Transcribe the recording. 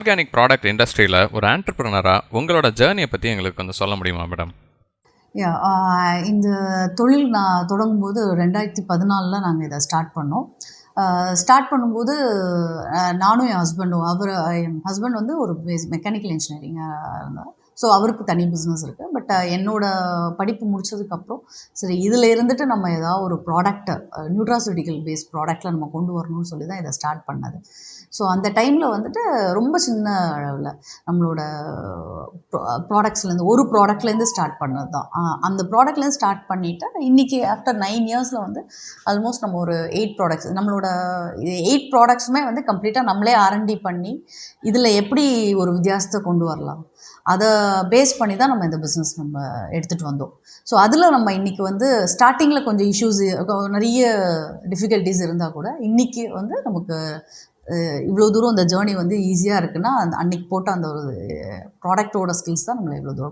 Organic product இண்டஸ்ட்ரியில் ஒரு ஆண்டர்பிரினரா உங்களோட ஜேர்னியை பற்றி எங்களுக்கு கொஞ்சம் சொல்ல முடியுமா மேடம்? இந்த தொழில் நான் தொடங்கும்போது 2014 நாங்கள் இதை ஸ்டார்ட் பண்ணோம். ஸ்டார்ட் பண்ணும்போது நானும் என் ஹஸ்பண்டும் என் ஹஸ்பண்ட் வந்து ஒரு மெக்கானிக்கல் இன்ஜினியரிங்காக இருந்தார். ஸோ அவருக்கு தனி பிஸ்னஸ் இருக்குது. பட் என்னோட படிப்பு முடித்ததுக்கப்புறம் சரி இதில் இருந்துட்டு நம்ம ஏதாவது ஒரு ப்ராடக்டை நியூட்ராசூட்டிக்கல் பேஸ்ட் ப்ராடக்டில் நம்ம கொண்டு வரணும்னு சொல்லி தான் இதை ஸ்டார்ட் பண்ணது. ஸோ அந்த டைமில் வந்துட்டு ரொம்ப சின்ன அளவில் நம்மளோட ப்ராடக்ட்ஸ்லேருந்து ஒரு ப்ராடக்ட்லேருந்து ஸ்டார்ட் பண்ணது தான். அந்த ப்ராடக்ட்லேருந்து ஸ்டார்ட் பண்ணிவிட்டு இன்றைக்கி ஆஃப்டர் 9 இயர்ஸில் வந்து ஆல்மோஸ்ட் நம்ம ஒரு 8 ப்ராடக்ட்ஸ் நம்மளோட 8 ப்ராடக்ட்ஸுமே வந்து கம்ப்ளீட்டாக நம்மளே R&D பண்ணி இதில் எப்படி ஒரு வித்தியாசத்தை கொண்டு வரலாம் அதை பேஸ் பண்ணி தான் நம்ம இந்த பிஸ்னஸ் நம்ம எடுத்துகிட்டு வந்தோம். ஸோ அதில் நம்ம இன்றைக்கி வந்து ஸ்டார்டிங்கில் கொஞ்சம் இஷ்யூஸ் நிறைய டிஃபிகல்ட்டிஸ் இருந்தால் கூட இன்றைக்கி வந்து நமக்கு இவ்வளோ தூரம் இந்த ஜேர்னி வந்து ஈஸியாக இருக்குன்னா அன்றைக்கி போட்ட அந்த ஒரு ப்ராடக்டோட ஸ்கில்ஸ் தான் நம்மளை இவ்வளோ தூரம்